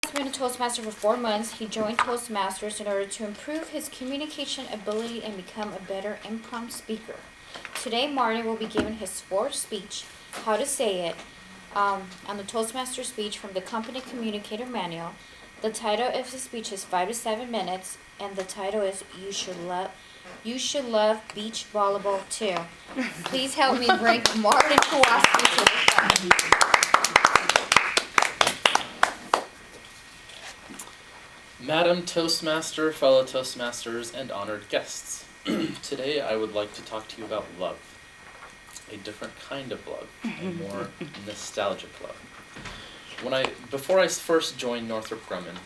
has been a Toastmaster for 4 months. He joined Toastmasters in order to improve his communication ability and become a better impromptu speaker. Today, Martin will be giving his fourth speech, how to say it, on the Toastmaster speech from the Company Communicator Manual. The title of the speech is 5 to 7 minutes, and the title is You Should Love Beach Volleyball Too. Please help me bring Martin Gawecki to the front. Madam Toastmaster, fellow Toastmasters, and honored guests. Today I would like to talk to you about love. A different kind of love, a more nostalgic love. Before I first joined Northrop Grumman,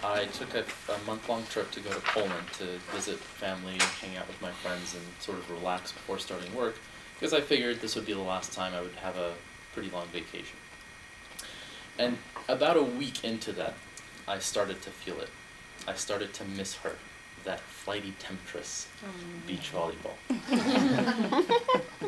I took a month-long trip to go to Poland to visit family, hang out with my friends, and sort of relax before starting work, because I figured this would be the last time I would have a pretty long vacation. And about a week into that, I started to feel it. I started to miss her, that flighty temptress, beach volleyball.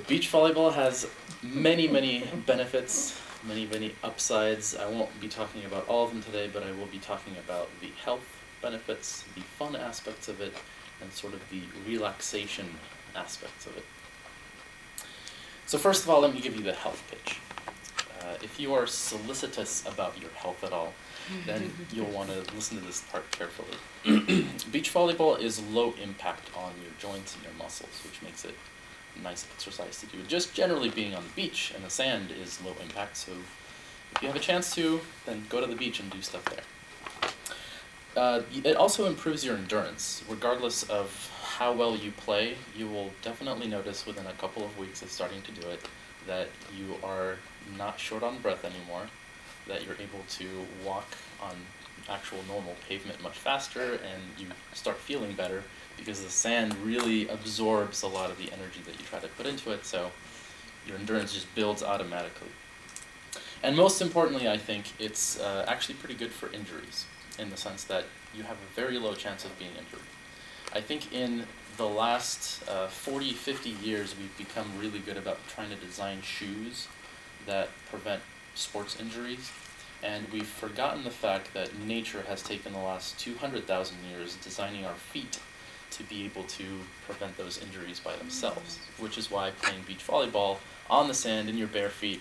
Beach volleyball has many, many benefits, many upsides. I won't be talking about all of them today, but I will be talking about the health benefits, the fun aspects of it, and sort of the relaxation aspects of it. So first of all, let me give you the health pitch. If you are solicitous about your health at all, then you'll want to listen to this part carefully. Beach volleyball is low impact on your joints and your muscles, which makes it a nice exercise to do. Just generally being on the beach and the sand is low impact, so if you have a chance to, then go to the beach and do stuff there. It also improves your endurance. Regardless of how well you play, you will definitely notice within a couple of weeks of starting to do it that you are not short on breath anymore, that you're able to walk on actual normal pavement much faster, and you start feeling better because the sand really absorbs a lot of the energy that you try to put into it, so your endurance just builds automatically. And most importantly, I think it's actually pretty good for injuries, in the sense that you have a very low chance of being injured. I think in the last 40, 50 years, we've become really good about trying to design shoes that prevent sports injuries, and we've forgotten the fact that nature has taken the last 200,000 years designing our feet to be able to prevent those injuries by themselves, which is why playing beach volleyball on the sand in your bare feet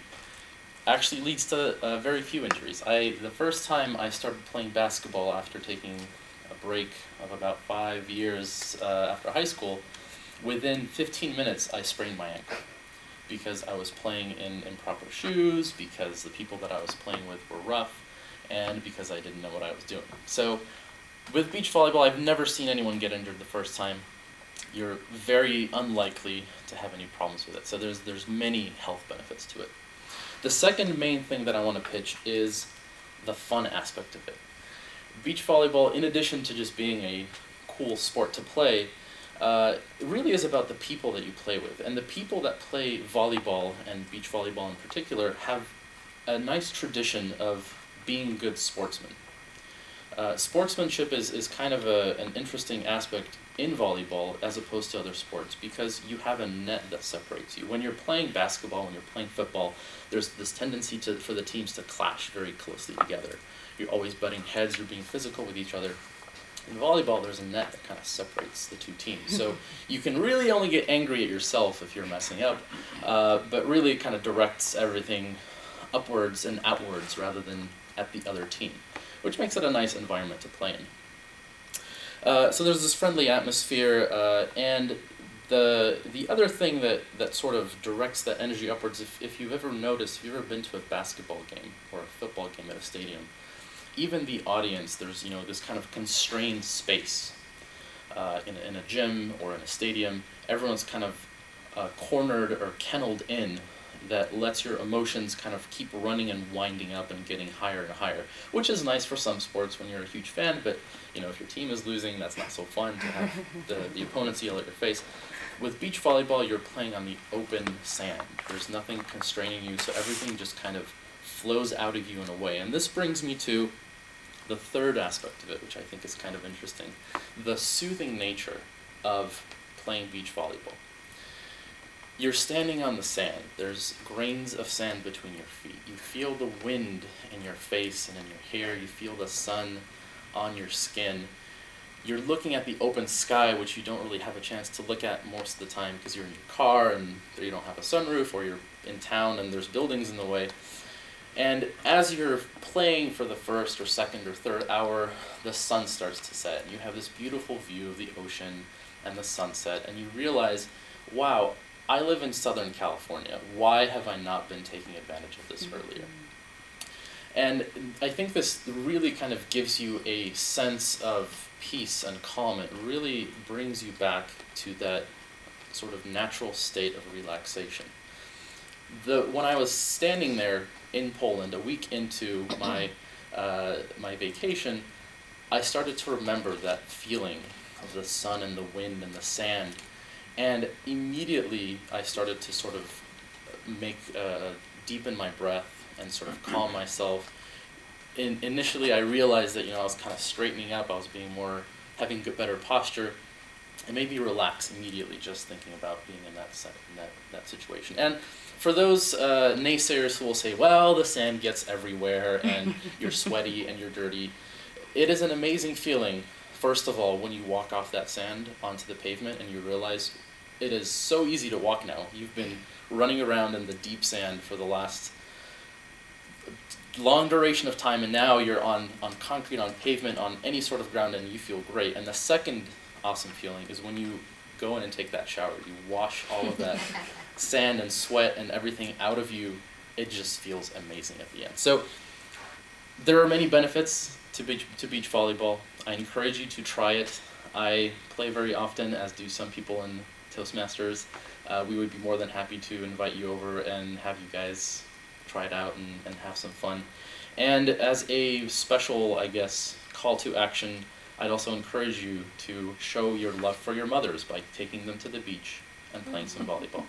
actually leads to very few injuries. The first time I started playing basketball after taking a break of about 5 years after high school, within 15 minutes I sprained my ankle, because I was playing in improper shoes, because the people that I was playing with were rough, and because I didn't know what I was doing. So with beach volleyball, I've never seen anyone get injured the first time. You're very unlikely to have any problems with it. So there's many health benefits to it. The second main thing that I want to pitch is the fun aspect of it. Beach volleyball, in addition to just being a cool sport to play, it really is about the people that you play with. And the people that play volleyball, and beach volleyball in particular, have a nice tradition of being good sportsmen. Sportsmanship is kind of an interesting aspect in volleyball as opposed to other sports, because you have a net that separates you. When you're playing basketball, when you're playing football, there's this tendency for the teams to clash very closely together. You're always butting heads, you're being physical with each other. In volleyball, there's a net that kind of separates the two teams. So you can really only get angry at yourself if you're messing up, but really it kind of directs everything upwards and outwards rather than at the other team, which makes it a nice environment to play in. So there's this friendly atmosphere, and the other thing that sort of directs that energy upwards, if you've ever noticed, if you've ever been to a basketball game or a football game at a stadium, even the audience, there's this kind of constrained space in a gym or in a stadium. Everyone's kind of cornered or kenneled in, that lets your emotions kind of keep running and winding up and getting higher and higher, which is nice for some sports when you're a huge fan, but if your team is losing, that's not so fun to have the opponents yell at your face. With beach volleyball, you're playing on the open sand. There's nothing constraining you, so everything just kind of flows out of you in a way. And this brings me to the third aspect of it, which I think is kind of interesting, the soothing nature of playing beach volleyball. you're standing on the sand. There's grains of sand between your feet. You feel the wind in your face and in your hair. You feel the sun on your skin. You're looking at the open sky, which you don't really have a chance to look at most of the time because you're in your car and you don't have a sunroof, or you're in town and there's buildings in the way. And as you're playing for the first or second or third hour, the sun starts to set. You have this beautiful view of the ocean and the sunset, and you realize, wow, I live in Southern California. Why have I not been taking advantage of this earlier? And I think this really kind of gives you a sense of peace and calm. It really brings you back to that sort of natural state of relaxation. When I was standing there in Poland, a week into my vacation, I started to remember that feeling of the sun and the wind and the sand. And immediately I started to sort of deepen my breath and sort of calm myself. Initially I realized that, I was kind of straightening up, I was having better posture. It made me relax immediately just thinking about being in that situation. And for those naysayers who will say, well, the sand gets everywhere and you're sweaty and you're dirty, it is an amazing feeling, first of all, when you walk off that sand onto the pavement and you realize it is so easy to walk now. You've been running around in the deep sand for the last long duration of time, and now you're on concrete, on pavement, on any sort of ground, and you feel great. And the second awesome feeling is when you go in and take that shower. You wash all of that sand and sweat and everything out of you. It just feels amazing at the end. So there are many benefits to beach volleyball. I encourage you to try it. I play very often, as do some people in Toastmasters. We would be more than happy to invite you over and have you guys try it out and have some fun. And as a special, I guess, call to action, I'd also encourage you to show your love for your mothers by taking them to the beach and playing some volleyball.